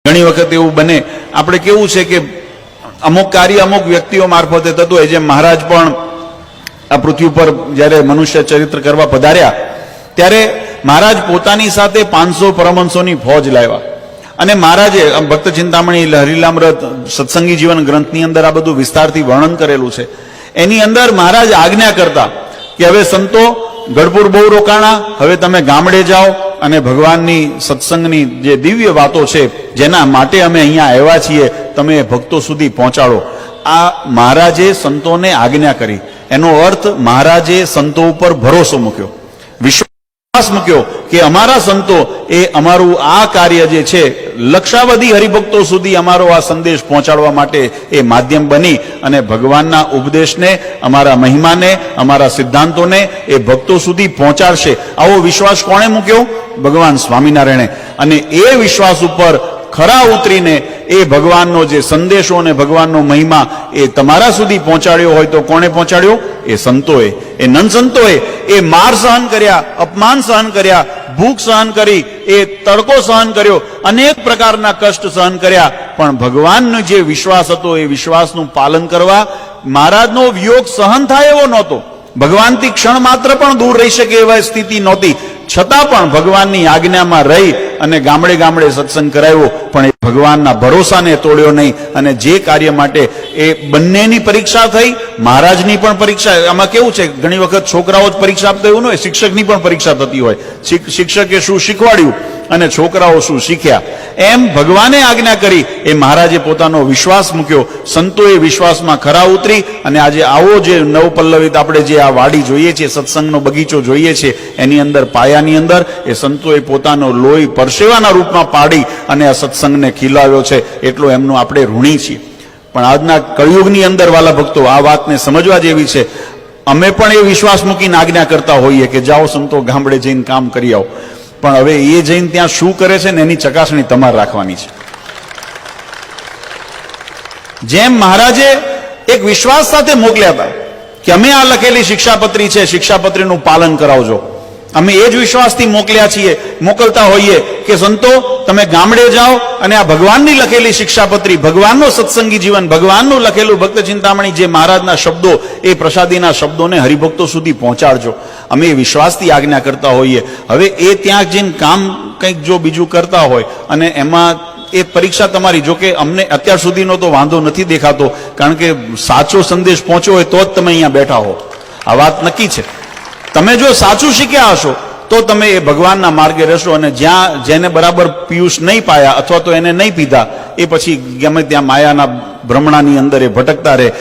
ઘણી વખત એવું બને આપણે કેવું છે કે અમુક કાર્ય અમુક વ્યક્તિઓ મારફતે થતું હોય જેમ મહારાજ પણ આ પૃથ્વી પર જ્યારે મનુષ્ય ચરિત્ર કરવા પધાર્યા ત્યારે મહારાજ પોતાની સાથે 500 પરમહંસોની ફોજ લાવ્યા અને મહારાજે ભક્ત ચિંતામણી હરિલામૃત સત્સંગી જીવન ગ્રંથની અંદર આ બધું વિસ્તારથી વર્ણન કરેલું છે। એની અંદર મહારાજ આજ્ઞા કરતા કે હવે સંતો ગઢપુર બહુ રોકાણા, હવે તમે ગામડે જાઓ અને ભગવાનની સત્સંગની જે દિવ્ય વાતો છે જેના માટે અમે અહીંયા આવ્યા છીએ તમે ભક્તો સુધી પહોંચાડો। આ મહારાજે સંતોને આજ્ઞા કરી, એનો અર્થ મહારાજે સંતો ઉપર ભરોસો મૂક્યો, વિશ્વાસ મૂક્યો કે અમારા સંતો એ અમારું આ કાર્ય જે છે લક્ષાવધિ હરિભક્તો સુધી અમારો આ સંદેશ પહોંચાડવા માટે એ માધ્યમ બની અને ભગવાનના ઉપદેશને, અમારા મહિમાને, અમારા સિદ્ધાંતોને એ ભક્તો સુધી પહોંચાડશે। આવો વિશ્વાસ કોણે મૂક્યો? ભગવાન સ્વામિનારાયણે। અને એ વિશ્વાસ ઉપર ખરા ઉતરીને એ ભગવાનનો જે સંદેશો અને ભગવાનનો મહિમા એ તમારા સુધી પહોંચાડ્યો હોય તો કોણે પહોંચાડ્યો? એ સંતોએ, એ નન સંતોએ એ માર સહન કર્યા, અપમાન સહન કર્યા, ભૂખ સહન કરી, એ તડકો સહન કર્યો, અનેક પ્રકારના કષ્ટ સહન કર્યા, પણ ભગવાનનો જે વિશ્વાસ હતો એ વિશ્વાસનું પાલન કરવા મહારાજનો વિયોગ સહન થાય એવો નહોતો, ભગવાનથી ક્ષણ માત્ર પણ દૂર રહી શકે એવા સ્થિતિ નહોતી, છતાં પણ ભગવાનની આજ્ઞામાં રહી અને ગામડે ગામડે સત્સંગ કરાવ્યો, પણ એ ભગવાનના ભરોસાને તોડ્યો નહીં અને જે કાર્ય માટે એ બંનેની પરીક્ષા થઈ, મહારાજની પણ પરીક્ષા। આમાં કેવું છે ઘણી વખત છોકરાઓ જ પરીક્ષા આપતા એવું ન હોય, શિક્ષકની પણ પરીક્ષા થતી હોય, શિક્ષકે શું શીખવાડ્યું અને છોકરાઓ શું શીખ્યા, એમ ભગવાને આજ્ઞા કરી, એ મહારાજે પોતાનો વિશ્વાસ મૂક્યો, સંતોએ વિશ્વાસમાં ખરા ઉતરી અને આજે આવો જે નવપલ્લવિત આપણે જે આ વાડી જોઈએ છે, સત્સંગનો બગીચો જોઈએ છે, એની અંદર પાયાની અંદર એ સંતોએ પોતાનો લોહી પરસેવાના રૂપમાં પાડી અને આ સત્સંગને ખીલાવ્યો છે, એટલો એમનો આપણે ઋણી છીએ। પણ આજના કળિયુગની અંદર વાલા ભક્તો આ વાતને સમજવા જેવી છે। અમે પણ એ વિશ્વાસ મૂકીને આજ્ઞા કરતા હોઈએ કે જાઓ સંતો ગામડે જઈને કામ કરી આવો, પણ હવે એ જઈને ત્યાં શું કરે છે ને એની ચકાસણી તમારે રાખવાની છે। જેમ મહારાજે એક વિશ્વાસ સાથે મોકલ્યા હતા કે અમે આ લખેલી શિક્ષાપત્રી છે, શિક્ષાપત્રીનું પાલન કરાવજો, અમે એ જ વિશ્વાસથી મોકલ્યા છીએ, મોકલતા હોઈએ કે સંતો તમે ગામડે જાઓ અને આ ભગવાનની લખેલી શિક્ષાપત્રી, ભગવાનનો સત્સંગી જીવન, ભગવાનનું લખેલું ભક્ત ચિંતામણી જે મહારાજના શબ્દો એ પ્રસાદીના શબ્દોને હરિભક્તો સુધી પહોંચાડજો, અમે એ વિશ્વાસથી આજ્ઞા કરતા હોઈએ। હવે એ ત્યાં જઈને કામ કંઈક જો બીજું કરતા હોય અને એમાં એ પરીક્ષા તમારી, જો કે અમને અત્યાર સુધીનો તો વાંધો નથી દેખાતો, કારણ કે સાચો સંદેશ પહોંચ્યો હોય તો જ તમે અહીંયા બેઠા હો, આ વાત નક્કી છે। તમે જો સાચું શીખ્યા હશો તો તમે એ ભગવાનના માર્ગે રહેશો અને જ્યાં જેને બરાબર પિયુષ નહીં પાયા અથવા તો એને નહીં પીધા એ પછી ગમે ત્યાં માયાના ભ્રમણાની અંદર એ ભટકતા રહે।